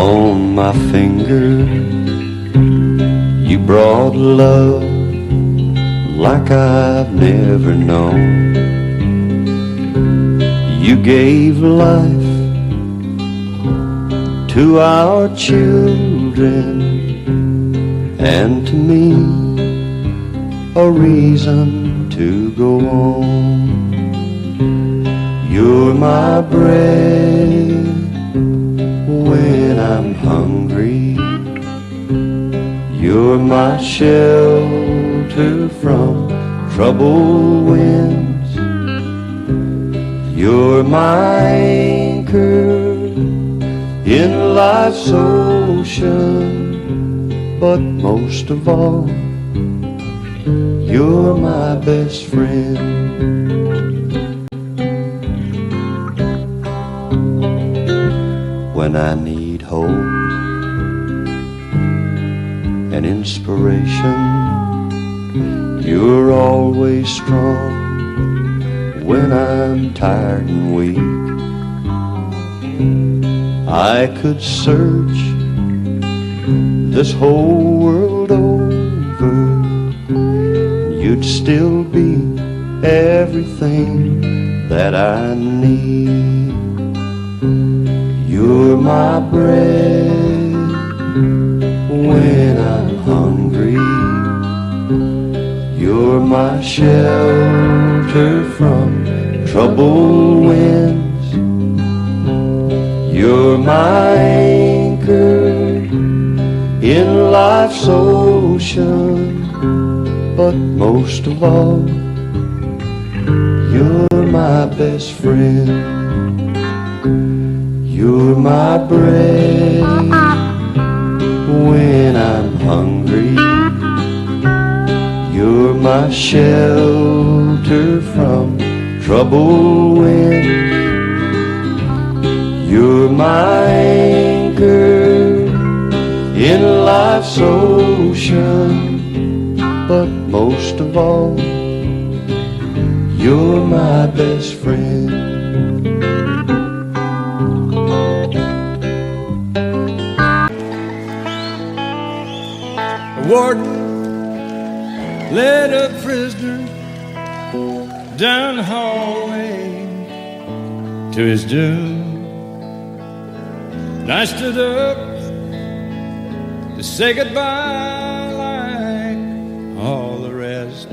on my finger. You brought love like I've never known. You gave life to our children, and to me a reason to go on. You're my bread when I'm hungry. You're my shelter from troubled winds. You're my anchor in life's ocean, but most of all, you're my best friend. When I need hope and inspiration, you're always strong. When I'm tired and weak, I could search this whole world over, you'd still be everything that I need. You're my bread when I'm hungry. You're my shelter from troubled winds. You're my anchor in life's ocean, but most of all, you're my best friend. You're my bread when I'm hungry. You're my shelter from troubled winds. You're my anchor in life's ocean, but most of all, you're my best friend. The warden led a prisoner down the hallway to his doom. And I stood up to say goodbye like all the rest.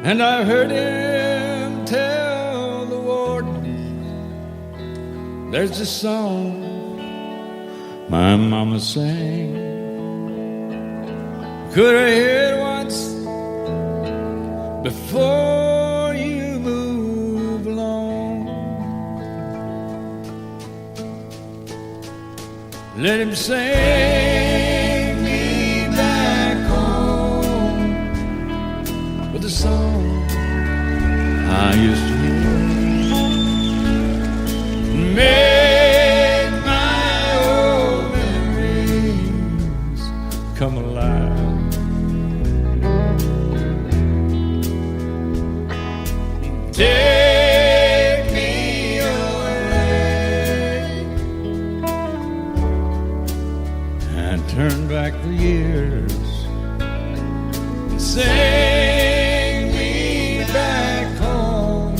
And I heard him tell the warden, there's a song my mama sang. Could I hear it once before you move along? Let him sing me back home with a song I used to hear. Make my old memories come alive. Take me away and turn back the years and sing me back home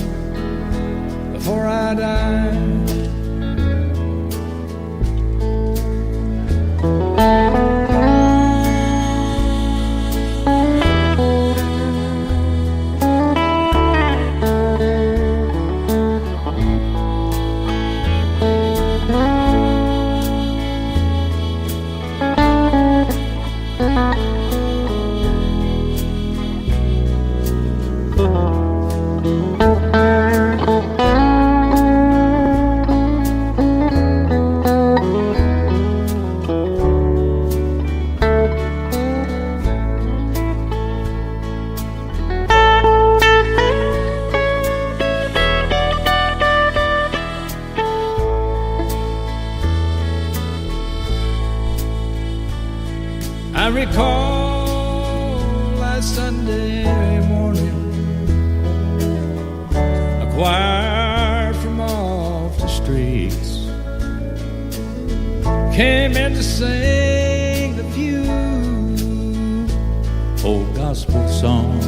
sang a few old gospel songs.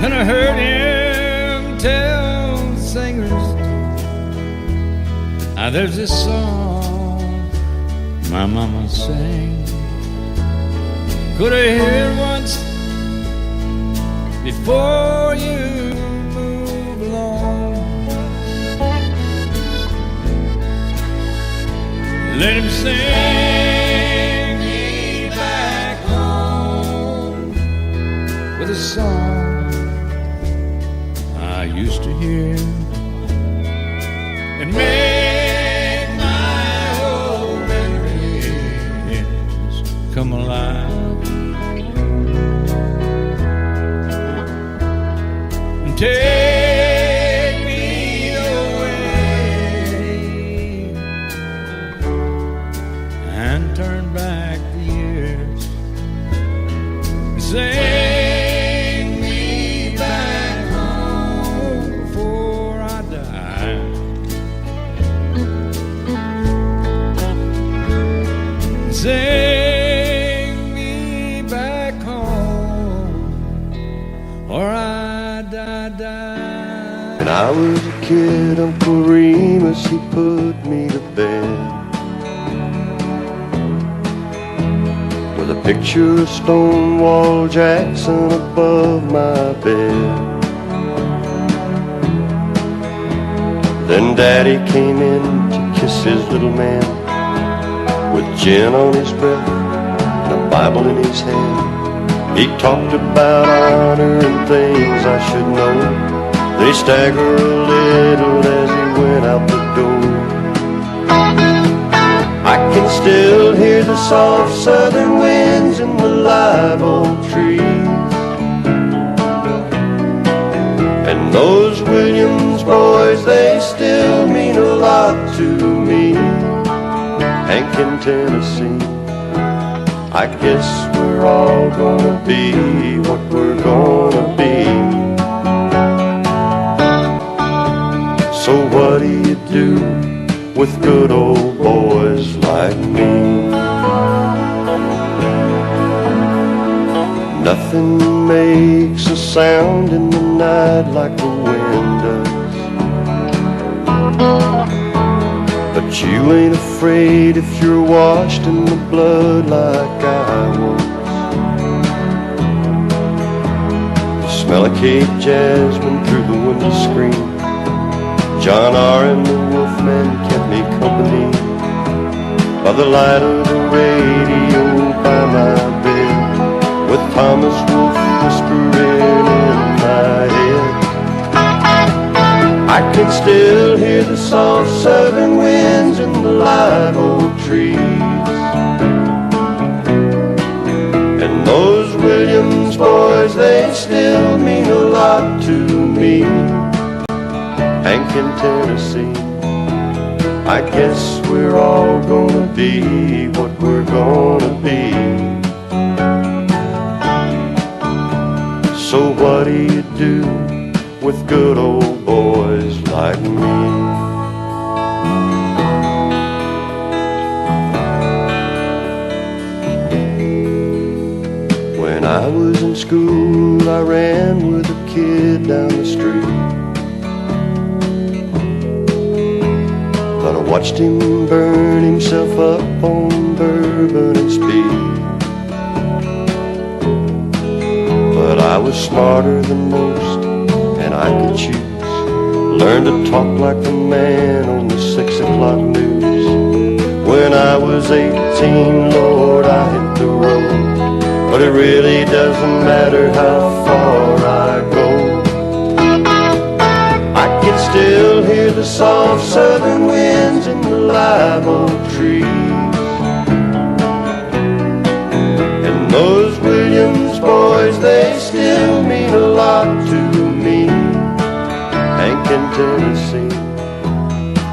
And I heard him tell the singers, there's this song my mama sang. Could I hear it once before you move along? Let him sing me back home with a song I used to hear and make my old memories come alive. And take me away and turn back the years and sing me back home before I die. Sing me back home or I die. When I was a kid, Uncle Reeves, he put me to bed with a picture of Stonewall Jackson above my bed. Then Daddy came in to kiss his little man with gin on his breath and a Bible in his hand. He talked about honor and things I should know. They staggered a little as he went out the door. I can still hear the soft southern winds in the live oak trees, and those Williams boys, they still mean a lot to me. Hank in Tennessee, I guess we're all gonna be what we're gonna be. So what do you do with good old boys like me? Nothing makes a sound in the night like the wind does. But you ain't afraid if you're washed in the blood like I was. The smell of Cape jasmine through the window screen, John R. and the Wolfman kept me company by the light of the radio by my bed, with Thomas Wolfe whispering in my head. I can still hear the soft southern winds in the live oak trees, and those Williams boys, they still mean a lot to me. Hank in Tennessee, I guess we're all gonna be what we're gonna be. So what do you do with good old boys like me? When I was in school, I ran with a kid down the street, but I watched him burn himself up on bourbon and speed. But I was smarter than most, and I could choose. Learned to talk like the man on the 6 o'clock news. When I was 18, Lord, I hit the road, but it really doesn't matter how far I go. I can still hear the soft southern winds in the live oak trees, and those Williams boys, they still mean a lot to me. Hank in Tennessee,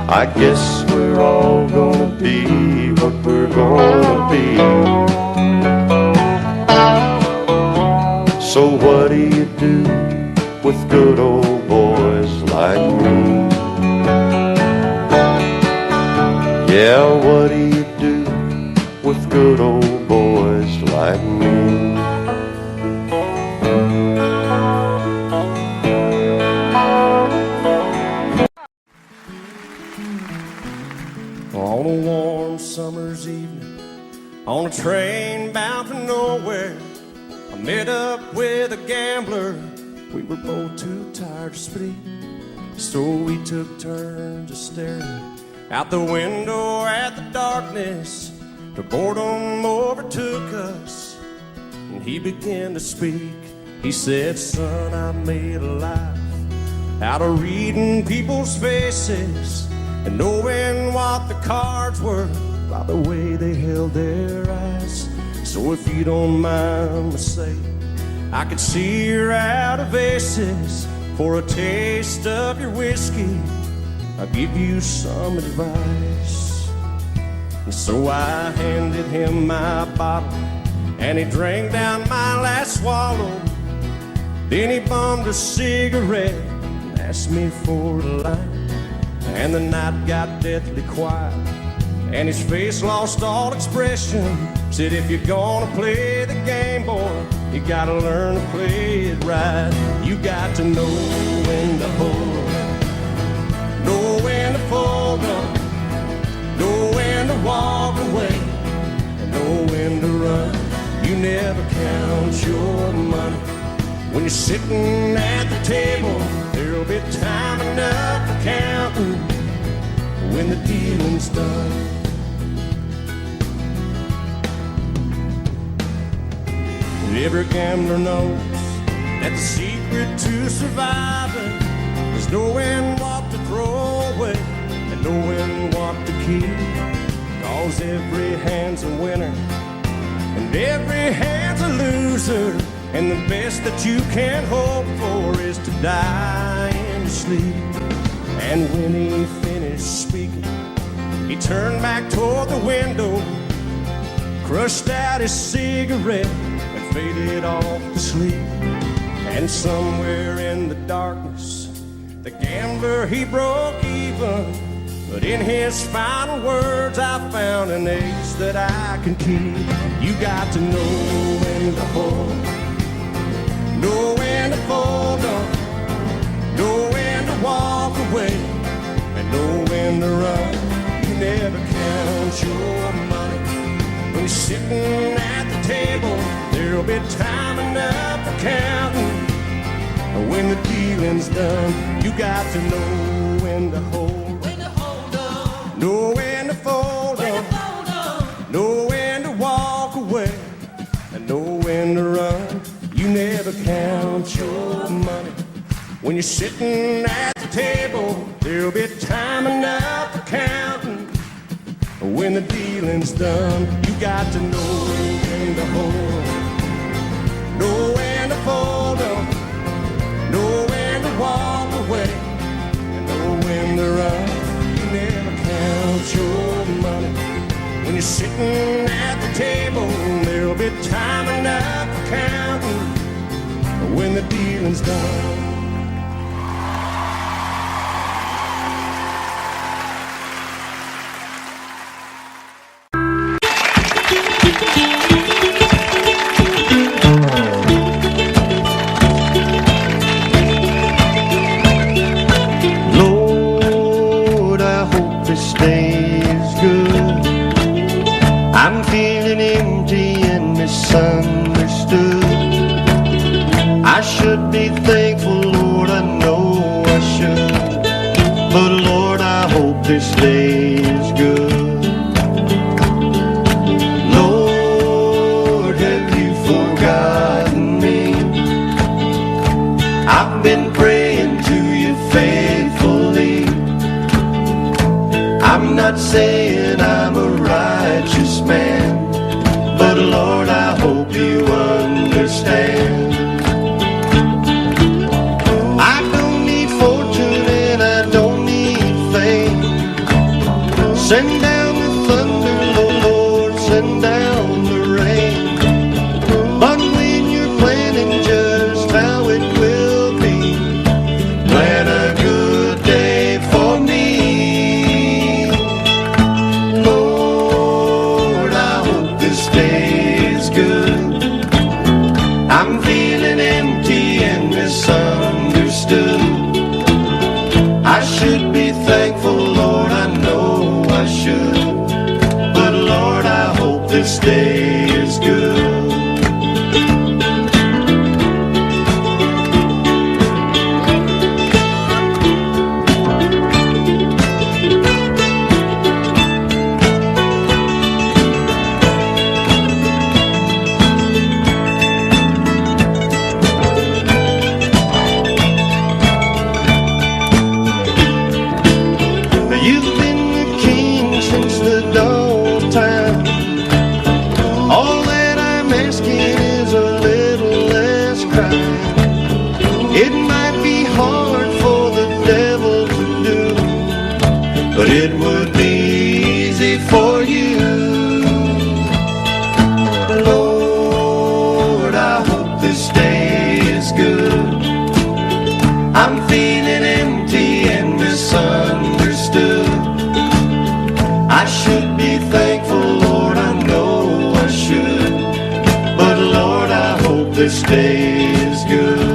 I guess we're all gonna be what we're gonna be. So what do you do with good old boys like me? old boys like me. On a warm summer's evening, on a train bound for nowhere, I met up with a gambler. We were both too tired to speak, so we took turns of staring out the window at the darkness. The boredom overtook us, and he began to speak. He said, "Son, I made a life out of reading people's faces and knowing what the cards were by the way they held their eyes. So if you don't mind me saying, I could see you're out of aces. For a taste of your whiskey, I'll give you some advice." And so I handed him my bottle, and he drank down my last swallow. Then he bummed a cigarette and asked me for a light. And the night got deathly quiet, and his face lost all expression. Said, "If you're gonna play the game, boy, you gotta learn to play it right. You got to know when to hold up, know when to fold up, know when to walk away, and know when to run. You never count your money when you're sitting at the table. There'll be time enough for counting when the dealing's done." Every gambler knows that the secret to surviving is knowing what to throw away and knowing what to keep. 'Cause every hand's a winner and every hand's a loser, and the best that you can hope for is to die in your sleep. And when he finished speaking, he turned back toward the window, crushed out his cigarette, and faded off to sleep. And somewhere in the darkness, the gambler, he broke even. But in his final words, I found an ace that I can keep. You got to know when to hold, know when to fold up, know when to walk away, and know when to run. You never count your money when you're sitting at the table. There'll be time enough for counting when the dealing's done. You got to know when to hold, know when to fold up, know when to walk away, and know when to run. You never count your money when you're sitting at the table. There'll be time enough for counting when the dealing's done. You got to know when to hold, know when to fold up, know when to walk away, and know when to run. You never count your money when you're sitting at the table. There'll be time enough for counting when the dealing's done. Lord, I hope this day is good. I'm feeling empty and misunderstood. I should be thankful, Lord, I know I should. But Lord, I hope this day is good. Lord, have you forgotten me? I've been praying to you faithfully. I'm not saying I'm a righteous man, but Lord, I hope you understand. this day is good. I'm feeling empty and misunderstood. I should be thankful, Lord, I know I should. But Lord, I hope this day is good.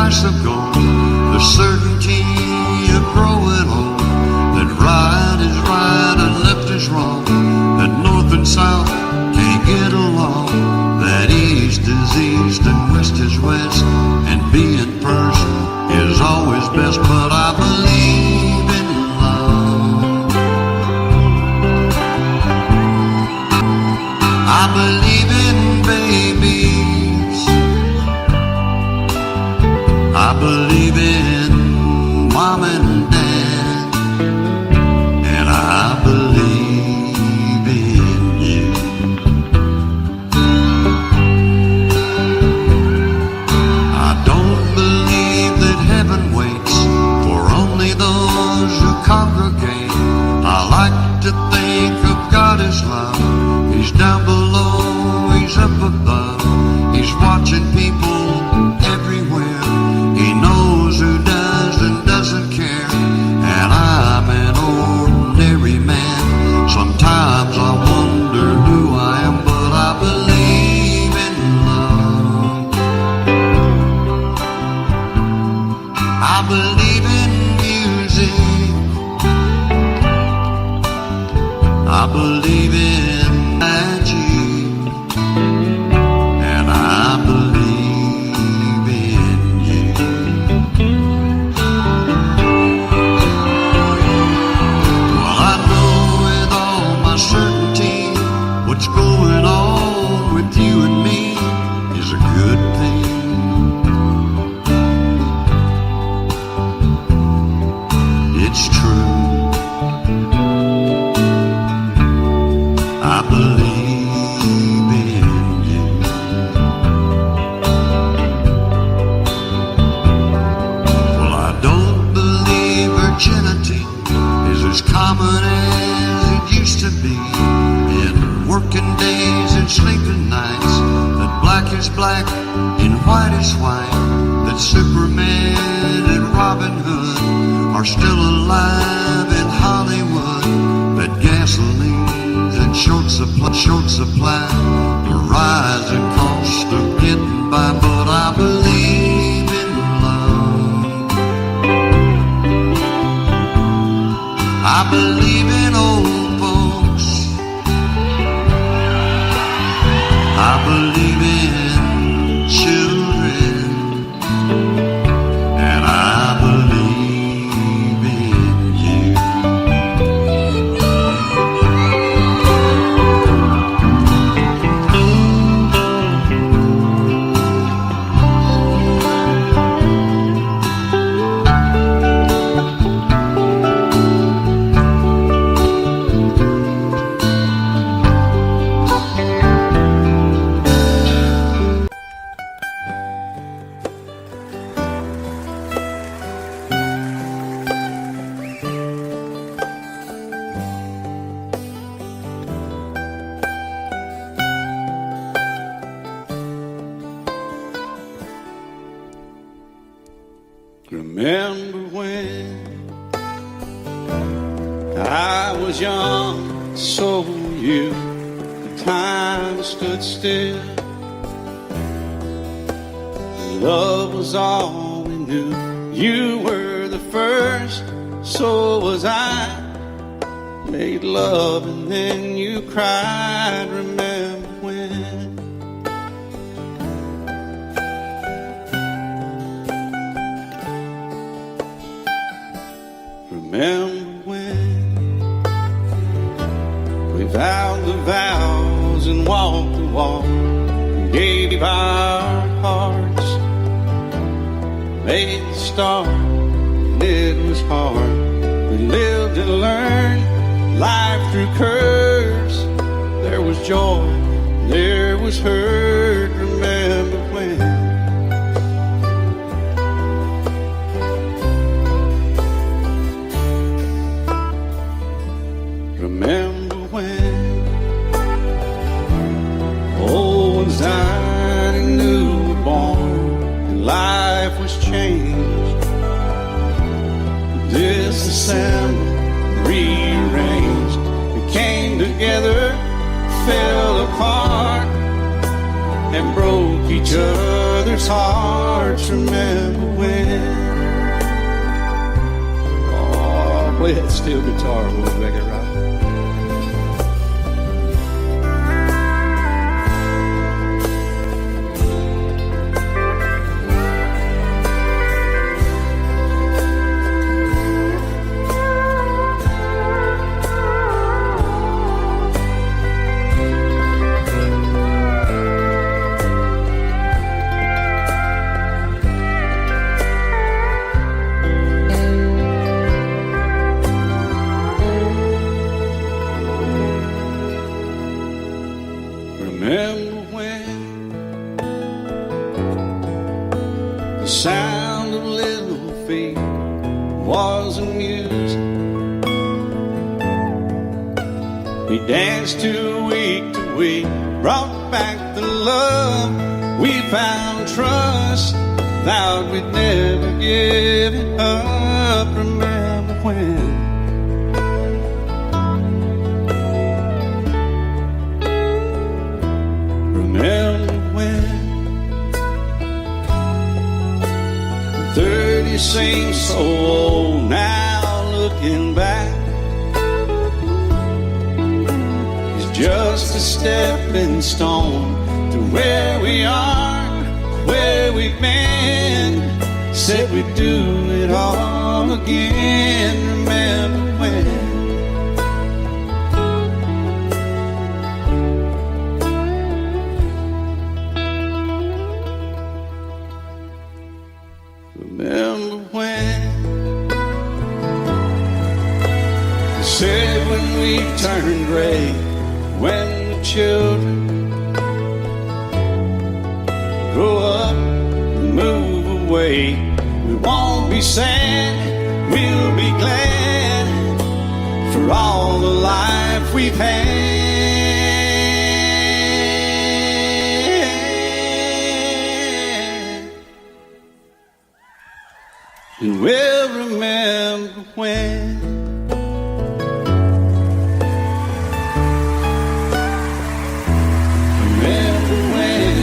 price of gold. the certainty of growing old, that right is right and left is wrong, that north and south can't get along, that east is east and west is west, and being personal is always best. But I believe in love. I believe in babies. I believe in mom and dad, and I believe in you. I don't believe that heaven waits for only those who congregate. I like to think of God as love. He's down below, he's up above, he's watching people everywhere. He knows who does and doesn't care, and I'm an ordinary man. Sometimes I wonder who I am, but I believe in love. I believe in music. I believe in magic, and I believe in you. Well, I know with all my certainty what's going on with you and me is a good thing. It's true. I believe in you. Well, I don't believe virginity is as common as it used to be. In working days and sleeping nights, that black is black and white is white, that Superman and Robin Hood are still alive in Hollywood, that gasoline and short supply, the rising cost of getting by. But I believe in love. I believe in old folks. I believe in children, and I believe in you. Remember when I was young, so were you. The time stood still. Love was all we knew. You were the first, so was I. Made love and then you cried. Remember when? Remember when we vowed the vows and walked the walk and gave our hearts, made the start, and it was hard. We lived and learned life through curves. There was joy, there was hurt. Remember when? Remember when old ones died and new were born, and life was changed, disassembled, rearranged. We came together, fell apart, and broke each other's hearts. Remember when? play that steel guitar when we're back at Rock. Remember when the sound of little feet was amusing? We danced to week, brought back the love. We found trust, vowed we'd never give it up. Remember when? Remember when 30 seems so old now, looking back. It's just a stepping stone to where we are, where we've been. Said we'd do it all again. Remember when? Remember when you said when we turned gray, when the children grow up and move away, we won't be sad, we'll be glad for all the life we've had. And we'll remember when. Remember when.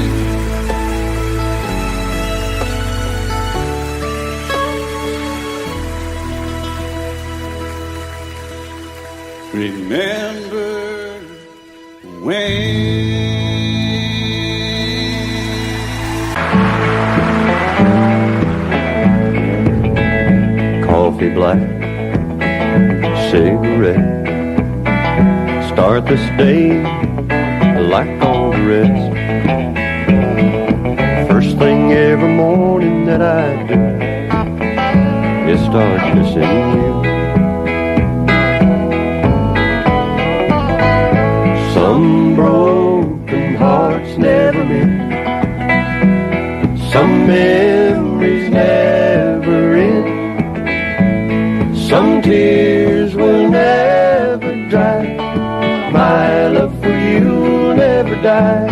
Remember when. Coffee black, cigarette. Start this day like all the rest. First thing every morning that I do is start kissing you. Some broken hearts never mend. Some memories never end. Some tears will never dry. My love for you will never die.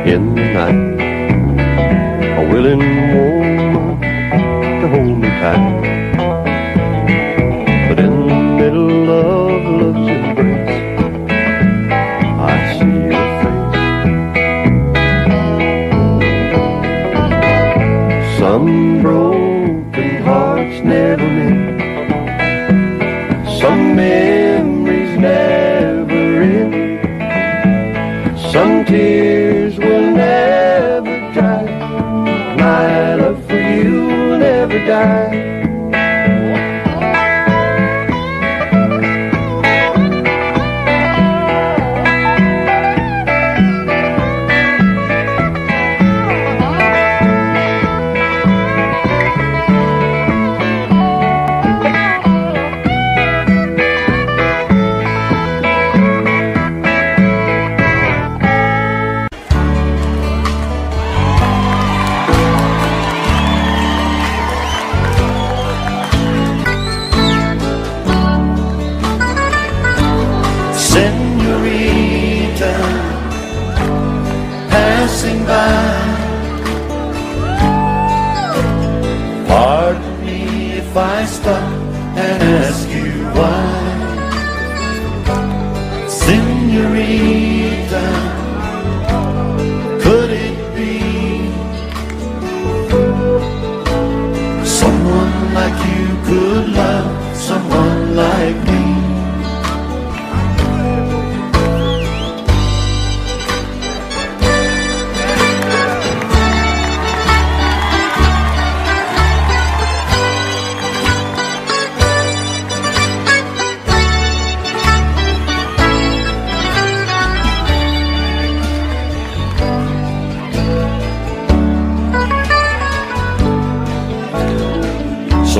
In the night, a willing woman to hold me tight. But in the middle of love's embrace, I see your face. Some broken hearts never mend. Some memories never end. Some tears will never dry. My love for you will never die.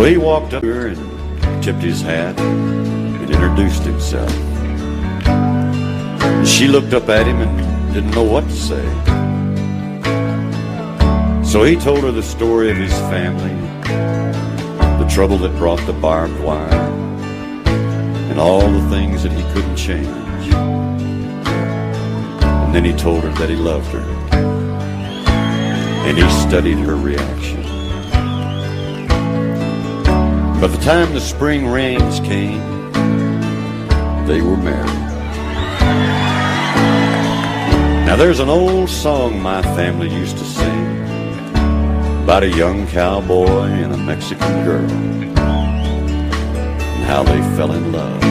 So he walked up to her and tipped his hat and introduced himself. And she looked up at him and didn't know what to say. So he told her the story of his family, the trouble that brought the barbed wire, and all the things that he couldn't change. And then he told her that he loved her, and he studied her reaction. By the time the spring rains came, they were married. Now there's an old song my family used to sing about a young cowboy and a Mexican girl, and how they fell in love.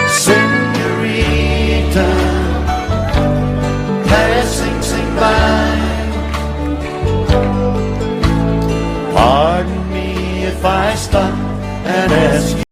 Senorita, passing, sing by. Pardon me if I stop and ask you.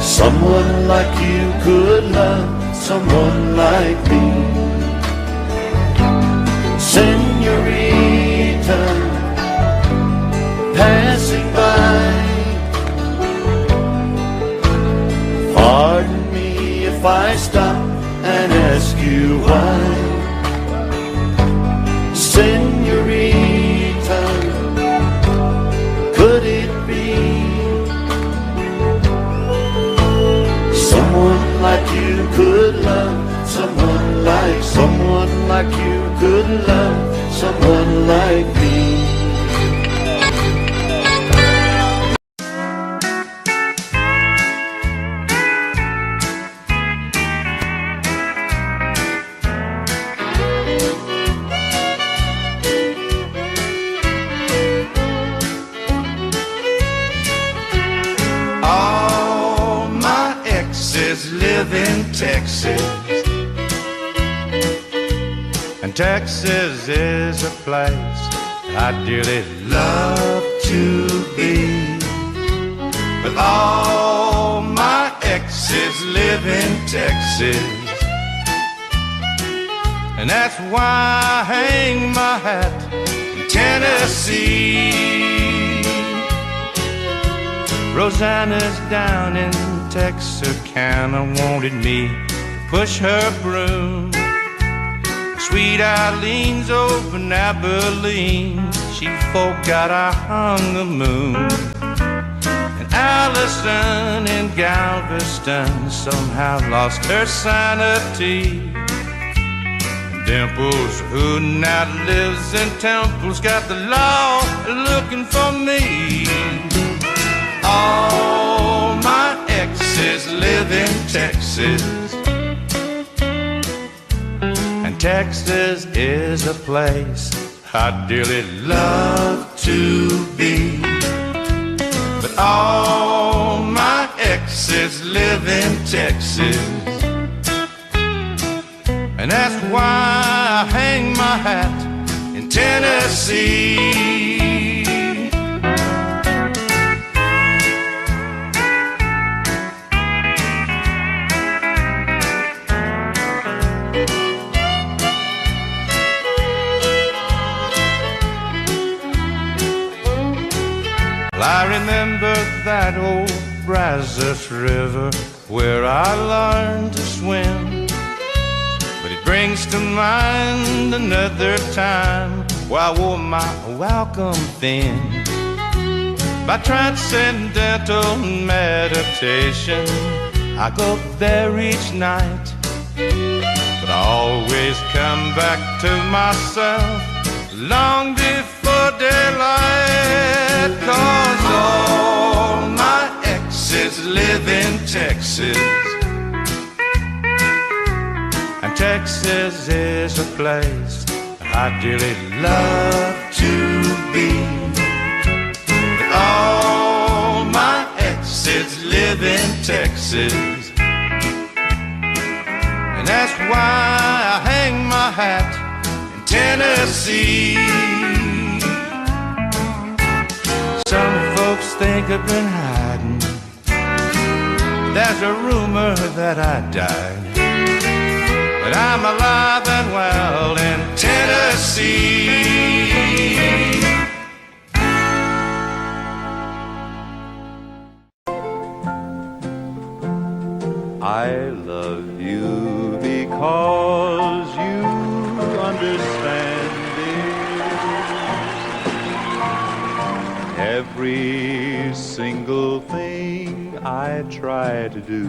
Someone like you could love someone like me. Senorita, passing by. Pardon me if I stop and ask you why. Senorita, could it be someone like you could love someone like you could love someone like me? All my exes live in Texas, and Texas is a place I dearly love to be. But all my exes live in Texas, and that's why I hang my hat in Tennessee. Rosanna's down in Texarkana wanted me to push her broom. Sweet Eileen's over in Abilene, she forgot I hung the moon. And Allison in Galveston somehow lost her sanity. And Dimples, who now lives in Temple's, got the law looking for me. All my exes live in Texas, and Texas is a place I dearly love to be. But all my exes live in Texas, and that's why I hang my hat in Tennessee. Well, I remember that old Brazos River where I learned to swim, but it brings to mind another time where I wore my welcome thin. By transcendental meditation, I go there each night, but I always come back to myself long before daylight. 'Cause all my exes live in Texas, and Texas is a place I dearly love to be. But all my exes live in Texas, and that's why I hang my hat in Tennessee. Some folks think I've been hiding, there's a rumor that I died, but I'm alive and well in Tennessee. I love you because you understand it. Every single thing I try to do,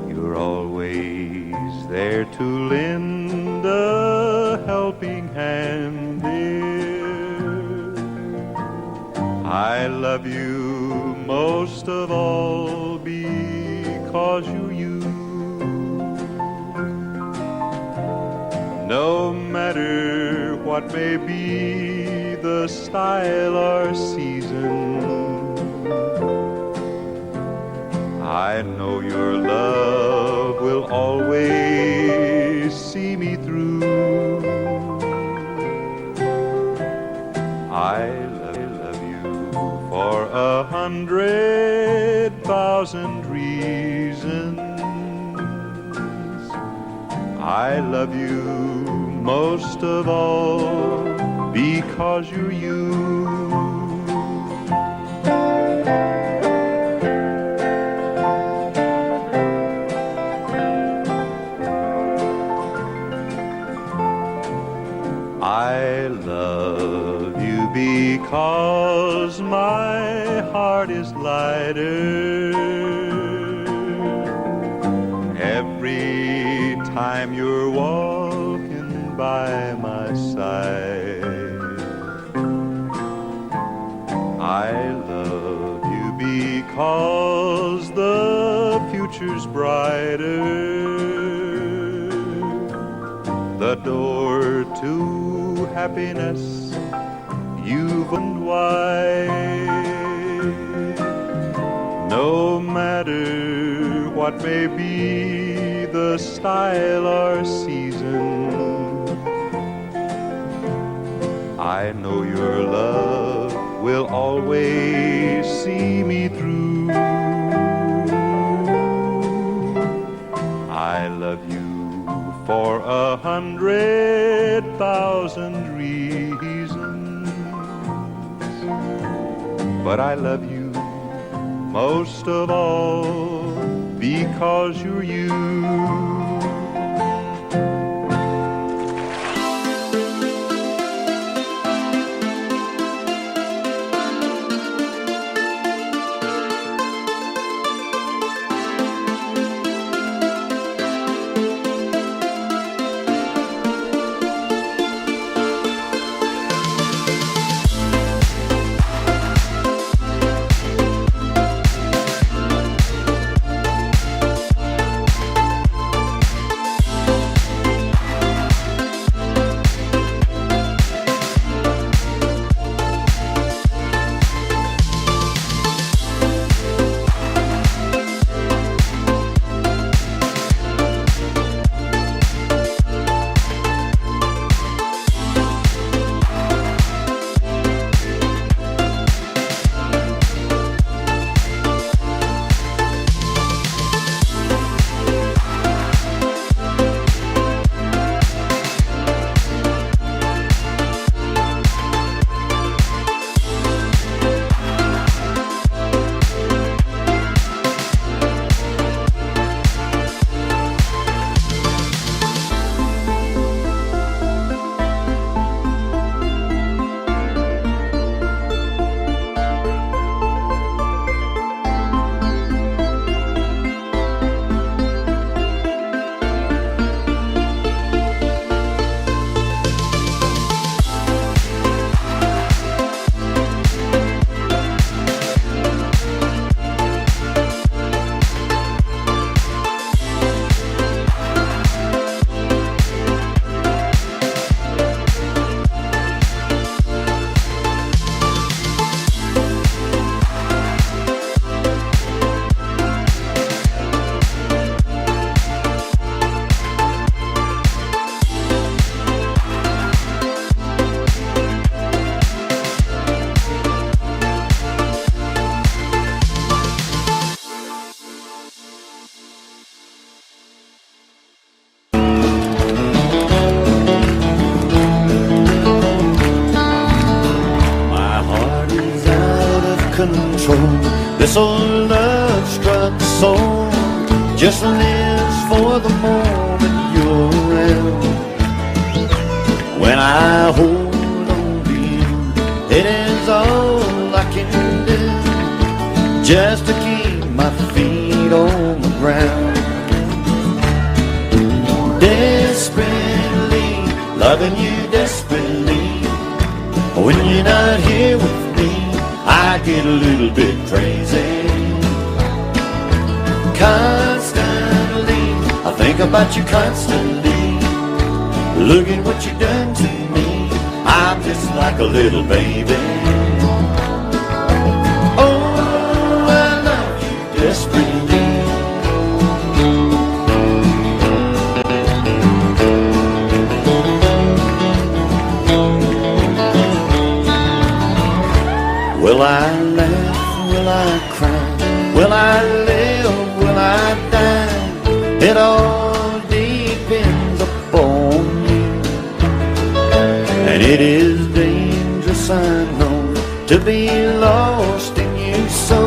you're always there to lend a helping hand, dear. I love you most of all because you're you. No matter what may be the style or season, I know your love will always see me through. I love you for 100,000 reasons. I love you most of all because you're you. I love you because my heart is lighter every time you're walking by my side. I love you because the future's brighter, the door to happiness you've opened wide. No matter what may be the style or season, I know your love will always see me through. I love you for 100,000 reasons, but I love you most of all because you're you. control. This old love-struck soul just lives for the moment you're around. When I hold on to you, it is all I can do just to keep my feet on the ground. Desperately, loving you desperately. When you're not here with me, I get a little bit crazy. Constantly, I think about you constantly. Look at what you've done to me. I'm just like a little baby. Oh, I love you desperately. Will I laugh? Will I cry? Will I live? Will I die? It all depends upon you. And it is dangerous, I know, to be lost in you so.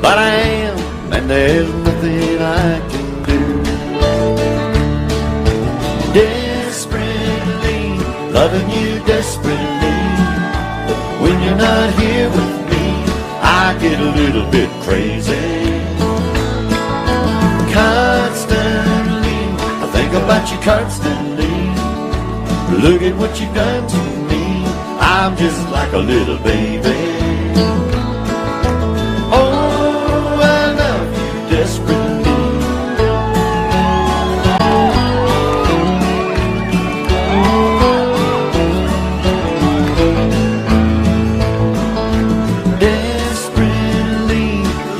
But I am, and there's nothing I can do. Desperately, loving you desperately. When you're not here with me, I get a little bit crazy. Constantly, I think about you constantly. Look at what you've done to me. I'm just like a little baby. Oh, I love you desperately.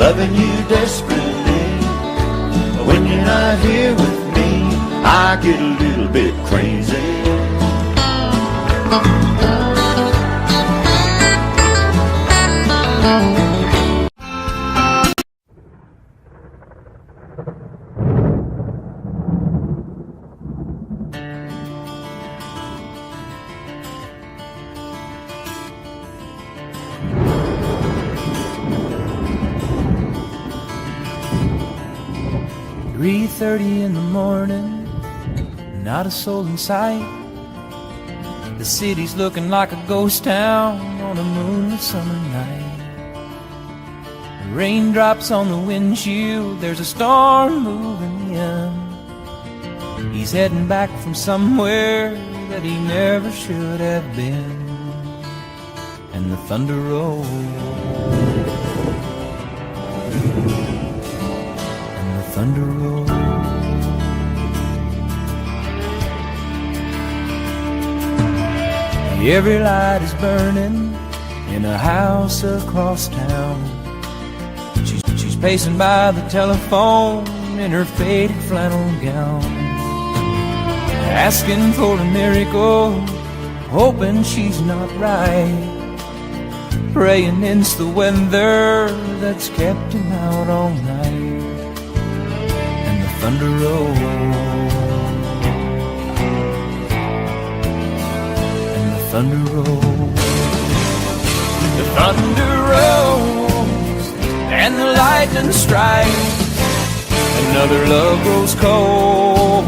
Loving you desperately. When you're not here with me, I get a little bit crazy. "3:30 in the morning, not a soul in sight. The city's looking like a ghost town on a moonlit summer night. The raindrops on the windshield, there's a storm moving in. He's heading back from somewhere that he never should have been. And the thunder rolls, thunder rolls. Every light is burning in a house across town. She's pacing by the telephone in her faded flannel gown, asking for a miracle, hoping she's not right, praying it's the weather that's kept him out all night. Thunder rolls, and the thunder rolls. The thunder rolls, and the lightning strikes. Another love grows cold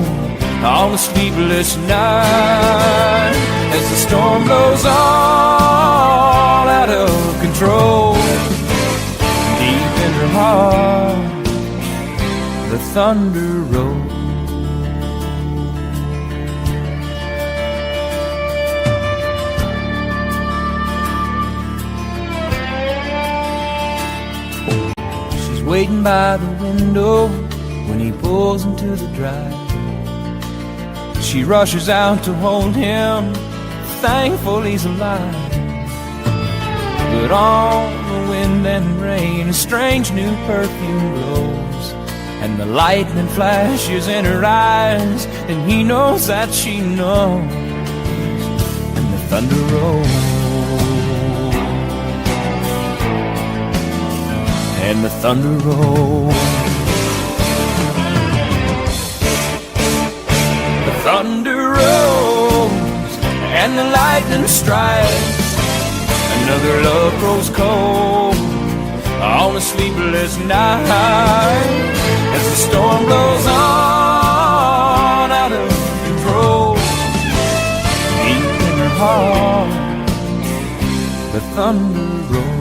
on a sleepless night, as the storm blows all out of control. Deep in her heart, the thunder rolls. She's waiting by the window when he pulls into the drive. She rushes out to hold him, thankful he's alive. But on the wind and rain, a strange new perfume blows, and the lightning flashes in her eyes, and he knows that she knows. And the thunder rolls, and the thunder rolls. The thunder rolls, and the lightning strikes. Another love grows cold on a sleepless night as the storm blows on out of control. Deep in her heart, the thunder rolls.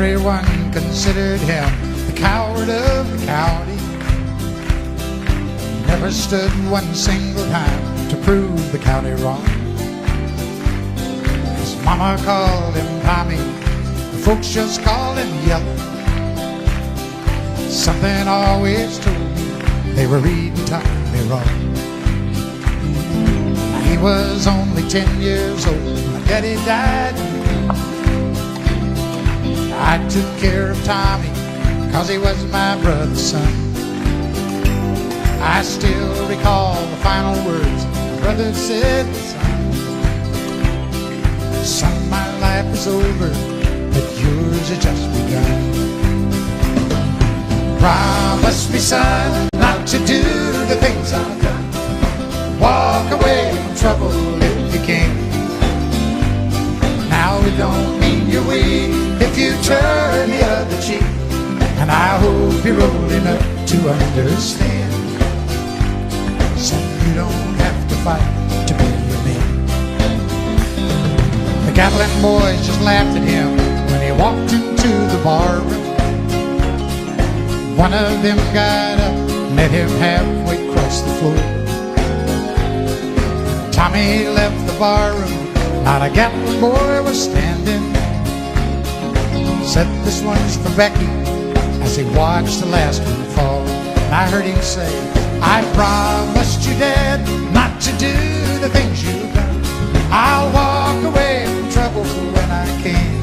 Everyone considered him the coward of the county. He never stood one single time to prove the county wrong. His mama called him Tommy, the folks just called him Yellow. Something always told me they were reading Tommy wrong. He was only 10 years old when my daddy died. I took care of Tommy 'cause he was my brother's son. I still recall the final words my brother said, son, my life is over, but yours has just begun. Promise me, son, not to do the things I've done. Walk away from trouble if you can. Now it don't mean you're weak if you turn the other cheek. And I hope you're old enough to understand. So you don't have to fight to be a man. The Gatlin boys just laughed at him when he walked into the bar room. One of them got up and met him halfway across the floor. Tommy left the bar room, not a Gatlin boy was standing. Said, this one's for Becky, as he watched the last one fall. And I heard him say, I promised you, Dad, not to do the things you've done. I'll walk away from trouble when I can.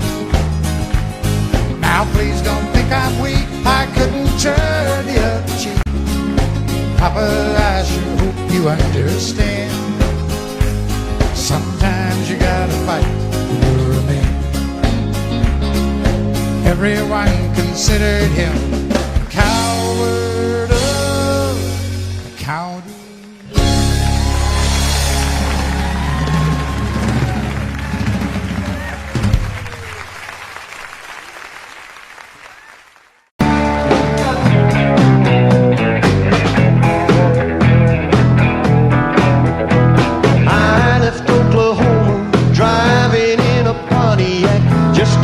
Now please don't think I'm weak, I couldn't turn the other cheek. Papa, I sure hope you understand. Sometimes you gotta fight when you're a man. Everyone considered him the coward of the county.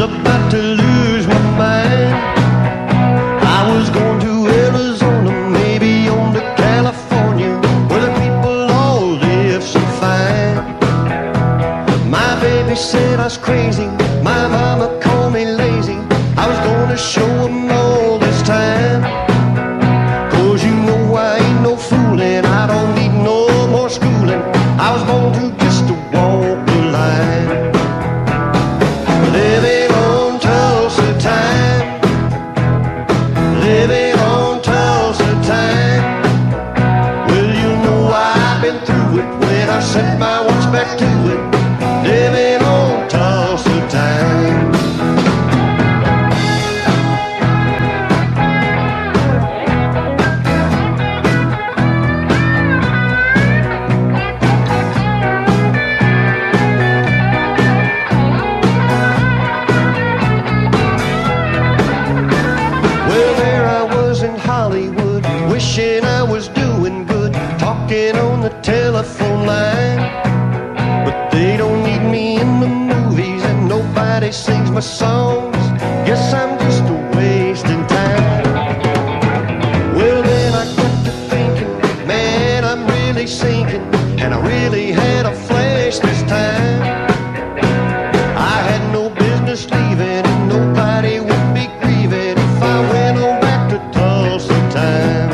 About to lose my mind. I was going to Arizona, maybe on to California, where the people all live so fine. My baby said I was crazy, my mama called me lazy. I was going to show them all this time. 'Cause you know I ain't no fooling, I don't need no more schooling. I was going to just to walk the line. Living on Tulsa time, living on Tulsa time. Well, you know I've been through it when I set my watch back to it. Living on Tulsa time. Wishing I was doing good, talking on the telephone line. But they don't need me in the movies and nobody sings my songs. Guess I'm just a wasting time. Well, then I got to thinking, man, I'm really sinking. And I really had a flash this time. I had no business leaving and nobody would be grieving if I went on back to Tulsa time.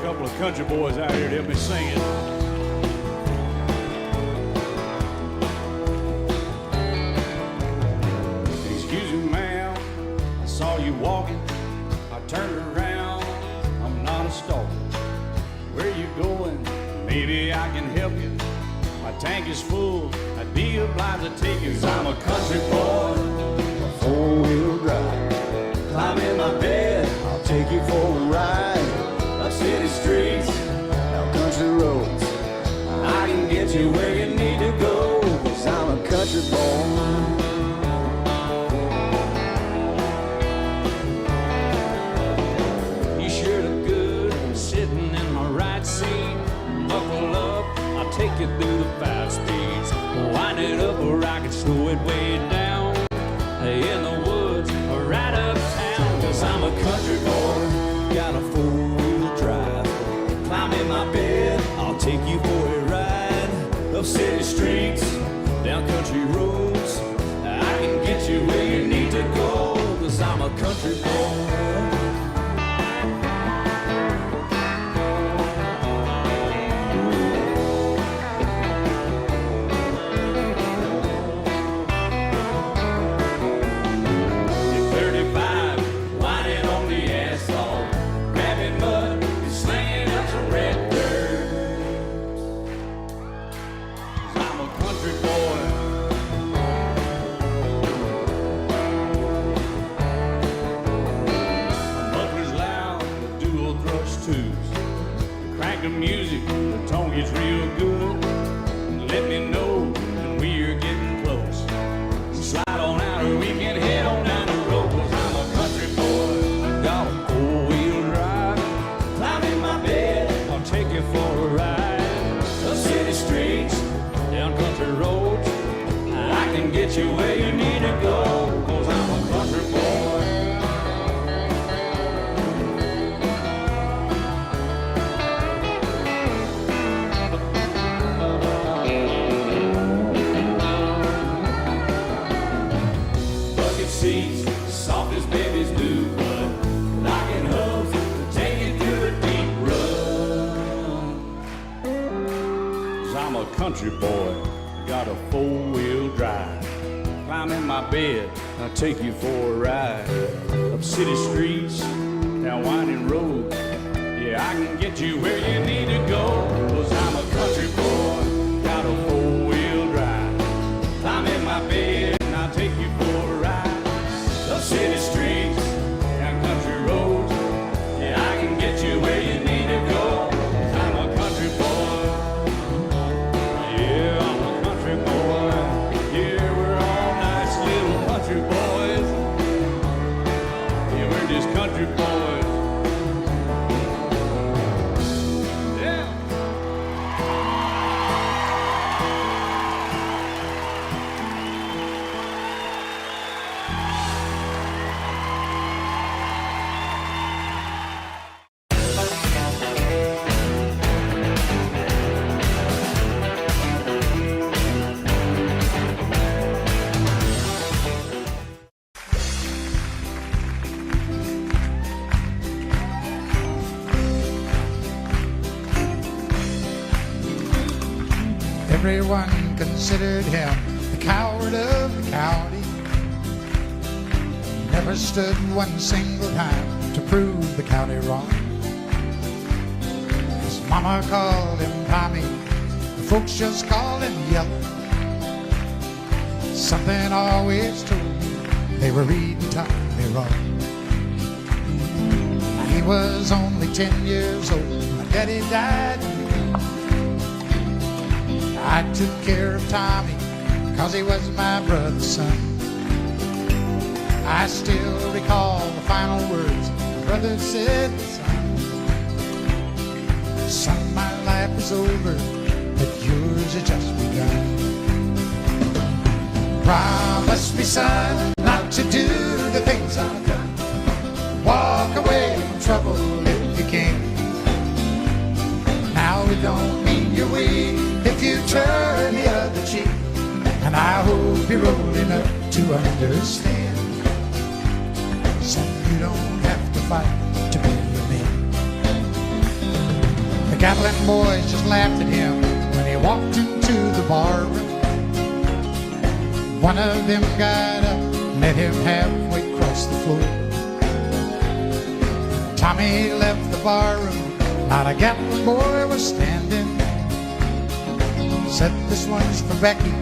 couple of country boys out here to help me sing it. Excuse me, ma'am, I saw you walking. I turned around, I'm not a stalker. Where you going? Maybe I can help you. My tank is full, I'd be obliged to take you. 'Cause I'm a country boy, a four-wheel drive. Climb in my bed, I'll take you for a ride. Up city streets, down country roads. I can get you where you need to go, 'cause I'm a country boy. You sure look good sitting in my right seat. Buckle up, I'll take you through the 5 speeds. Wind it up or I can slow it way down. In the woods or right uptown, 'cause I'm a country boy, got a 4-wheel drive. Climb in my bed, I'll take you for a ride. Up city streets, down country roads. I can get you where you need to go, 'cause I'm a country boy. The music, the tone gets real good. Let me know when we're getting close. Slide on out or we can head on down the road, 'cause I'm a country boy, got a 4-wheel drive. Climb in my bed, I'll take you for a ride. Up city streets, down country roads. I can get you where you need to go, 'cause I'm a country boy. Soft as babies do, but locking hubs to take you through a deep run. 'Cause I'm a country boy, got a 4-wheel drive. Climb in my bed, I'll take you for a ride. Up city streets, down winding roads. Yeah, I can get you where you need to go, 'cause I'm a country boy, got a 4-wheel drive. Climb in my bed, and I'll take you for a ride. Up city streets, down country roads. Yeah, I can get you where you need to go, 'cause I'm a country boy. Yeah, I'm a country boy. Yeah, we're all nice little country boys. Yeah, we're just country boys. Yeah. Everyone considered him the coward of the county. Never stood one single time to prove the county wrong. His mama called him Tommy, the folks just called him Yellow. Something always told me they were reading Tommy wrong. He was only 10 years old, my daddy died. I took care of Tommy, 'cause he was my brother's son. I still recall the final words my brother said, son, my life is over, but yours has just begun. Promise me, son, not to do the things I've done. Walk away from trouble if you can. Now it don't mean you're weak if you turn the other cheek, and I hope you're old enough to understand. Son, you don't have to fight to be a man. Gatlin boys just laughed at him when he walked into the bar room. One of them got up, met him halfway across the floor. Tommy left the bar room, not a Gatlin boy was standing. Said, "This one's for Becky,"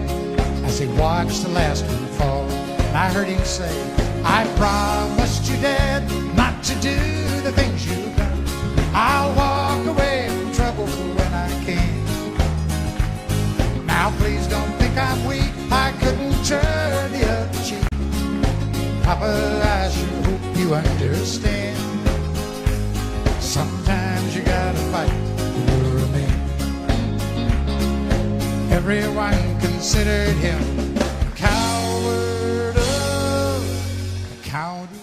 as he watched the last one fall. And I heard him say, "I promised you, Dad, not to do the things you've done. I'll walk away from trouble when I can. Now please don't think I'm weak, I couldn't turn the other cheek. Papa, I sure hope you understand. Sometimes you gotta fight when you're a man." Everyone considered him a coward of the county.